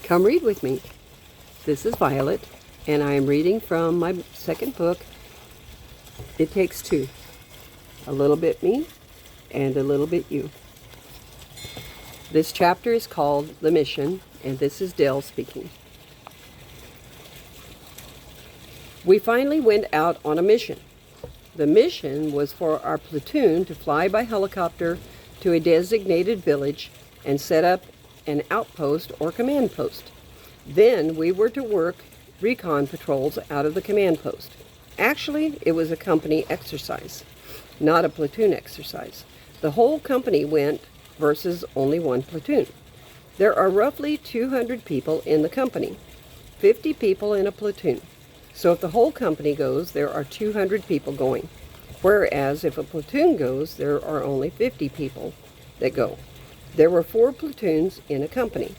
Come read with me. This is Violet, and I am reading from my second book, It Takes Two. A little bit me and a little bit you. This chapter is called The Mission, and this is Dell speaking. We finally went out on a mission. The mission was for our platoon to fly by helicopter to a designated village and set up an outpost or command post. Then we were to work recon patrols out of the command post. Actually, it was a company exercise, not a platoon exercise. The whole company went versus only one platoon. There are roughly 200 people in the company, 50 people in a platoon. So if the whole company goes, there are 200 people going. Whereas if a platoon goes, there are only 50 people that go. There were 4 platoons in a company.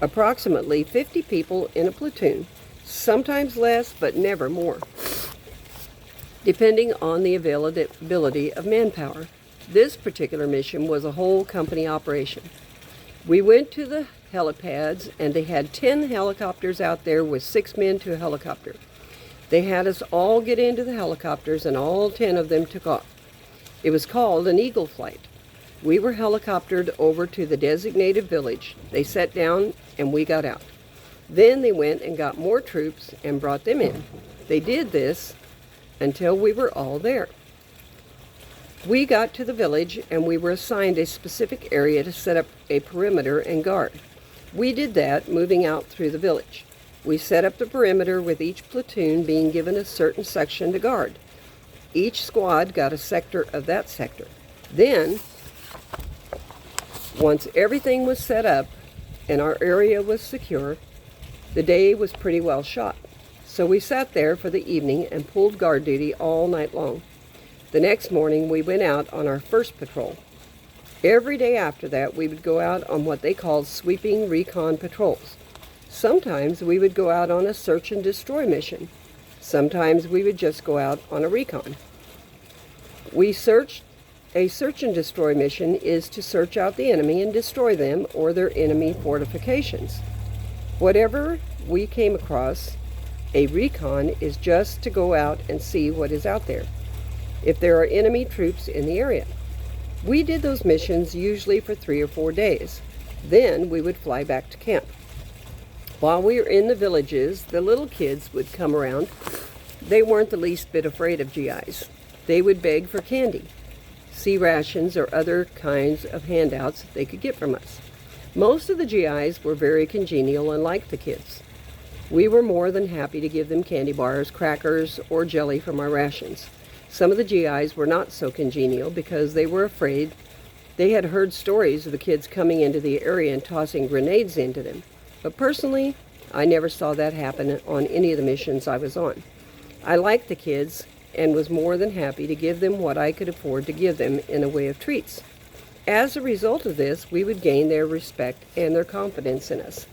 Approximately 50 people in a platoon, sometimes less but never more, depending on the availability of manpower. This particular mission was a whole company operation. We went to the helipads and they had 10 helicopters out there with 6 men to a helicopter. They had us all get into the helicopters and all 10 of them took off. It was called an eagle flight. We were helicoptered over to the designated village. They sat down and we got out. Then they went and got more troops and brought them in. They did this until we were all there. We got to the village and we were assigned a specific area to set up a perimeter and guard. We did that moving out through the village. We set up the perimeter with each platoon being given a certain section to guard. Each squad got a sector of that sector. Then, once everything was set up and our area was secure, the day was pretty well shot. So we sat there for the evening and pulled guard duty all night long. The next morning we went out on our first patrol. Every day after that we would go out on what they called sweeping recon patrols. Sometimes we would go out on a search and destroy mission. Sometimes we would just go out on a recon. A search and destroy mission is to search out the enemy and destroy them or their enemy fortifications. Whatever we came across, a recon is just to go out and see what is out there, if there are enemy troops in the area. We did those missions usually for 3 or 4 days. Then we would fly back to camp. While we were in the villages, the little kids would come around. They weren't the least bit afraid of GIs. They would beg for candy, sea rations, or other kinds of handouts they could get from us. Most of the GIs were very congenial and liked the kids. We were more than happy to give them candy bars, crackers, or jelly from our rations. Some of the GIs were not so congenial because they were afraid. They had heard stories of the kids coming into the area and tossing grenades into them. But personally, I never saw that happen on any of the missions I was on. I liked the kids and was more than happy to give them what I could afford to give them in the way of treats. As a result of this, we would gain their respect and their confidence in us.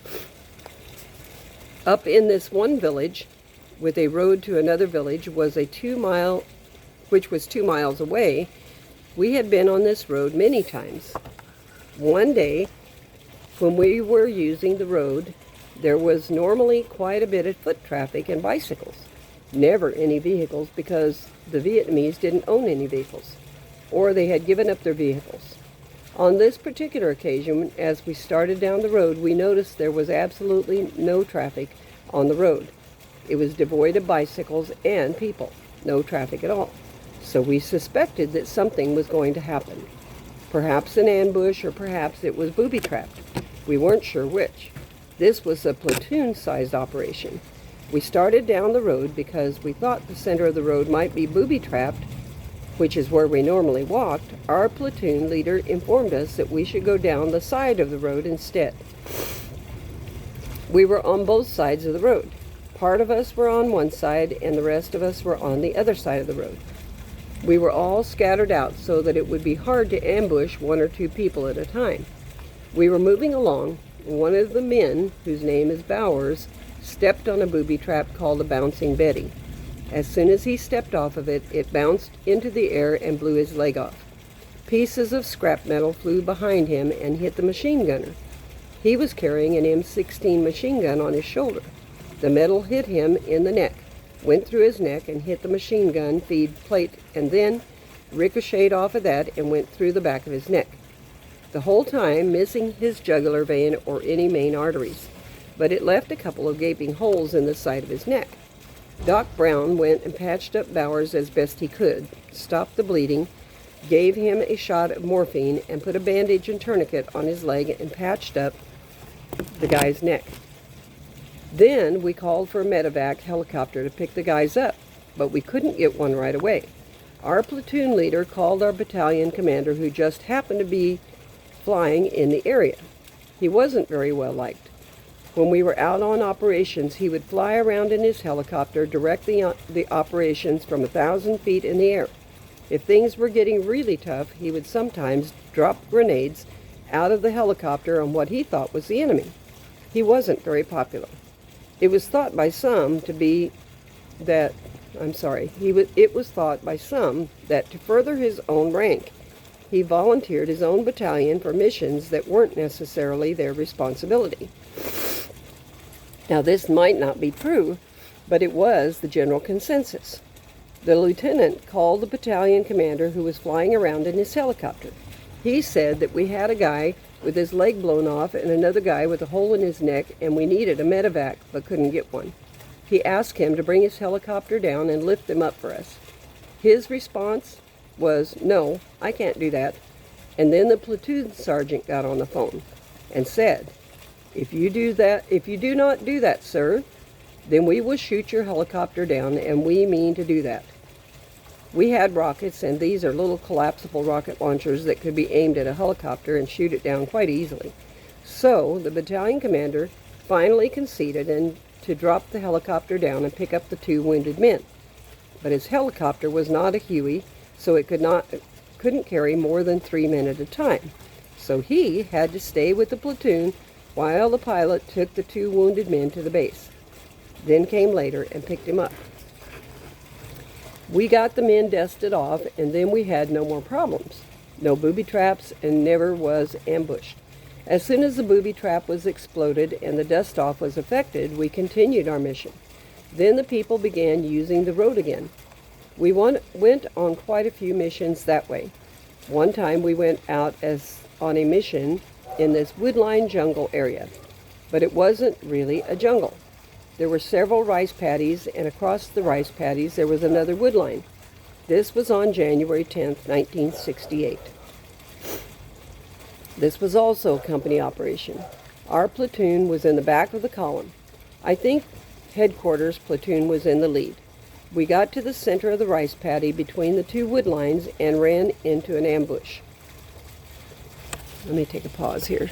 Up in this one village, with a road to another village, which was 2 miles away. We had been on this road many times. One day, when we were using the road, there was normally quite a bit of foot traffic and bicycles. Never any vehicles because the Vietnamese didn't own any vehicles, or they had given up their vehicles. On this particular occasion, as we started down the road, we noticed there was absolutely no traffic on the road. It was devoid of bicycles and people, no traffic at all. So we suspected that something was going to happen. Perhaps an ambush, or perhaps it was booby-trapped. We weren't sure which. This was a platoon-sized operation. We started down the road because we thought the center of the road might be booby-trapped, which is where we normally walked. Our platoon leader informed us that we should go down the side of the road instead. We were on both sides of the road. Part of us were on one side and the rest of us were on the other side of the road. We were all scattered out so that it would be hard to ambush 1 or 2 people at a time. We were moving along. One of the men, whose name is Bowers, stepped on a booby trap called a Bouncing Betty. As soon as he stepped off of it, it bounced into the air and blew his leg off. Pieces of scrap metal flew behind him and hit the machine gunner. He was carrying an M16 machine gun on his shoulder. The metal hit him in the neck, went through his neck and hit the machine gun feed plate, and then ricocheted off of that and went through the back of his neck, the whole time missing his jugular vein or any main arteries, but it left a couple of gaping holes in the side of his neck. Doc Brown went and patched up Bowers as best he could, stopped the bleeding, gave him a shot of morphine, and put a bandage and tourniquet on his leg and patched up the guy's neck. Then we called for a medevac helicopter to pick the guys up, but we couldn't get one right away. Our platoon leader called our battalion commander, who just happened to be flying in the area. He wasn't very well liked. When we were out on operations, he would fly around in his helicopter, direct the operations from 1,000 feet in the air. If things were getting really tough, he would sometimes drop grenades out of the helicopter on what he thought was the enemy. He wasn't very popular. It was thought by some that to further his own rank, he volunteered his own battalion for missions that weren't necessarily their responsibility. Now, this might not be true, but it was the general consensus. The lieutenant called the battalion commander, who was flying around in his helicopter. He said that we had a guy with his leg blown off and another guy with a hole in his neck, and we needed a medevac but couldn't get one. He asked him to bring his helicopter down and lift them up for us. His response was, "No, I can't do that." And then the platoon sergeant got on the phone and said, if you do not do that, sir, then we will shoot your helicopter down, and we mean to do that." We had rockets, and these are little collapsible rocket launchers that could be aimed at a helicopter and shoot it down quite easily. So the battalion commander finally conceded and to drop the helicopter down and pick up the 2 wounded men. But his helicopter was not a Huey, so it couldn't carry more than 3 men at a time. So he had to stay with the platoon while the pilot took the 2 wounded men to the base. Then came later and picked him up. We got the men dusted off, and then we had no more problems. No booby traps, and never was ambushed. As soon as the booby trap was exploded and the dust-off was effected, we continued our mission. Then the people began using the road again. We went on quite a few missions that way. One time we went out on a mission in this woodline jungle area, but it wasn't really a jungle. There were several rice paddies, and across the rice paddies there was another woodline. This was on January 10th, 1968. This was also a company operation. Our platoon was in the back of the column. I think headquarters platoon was in the lead. We got to the center of the rice paddy between the 2 wood lines and ran into an ambush. Let me take a pause here.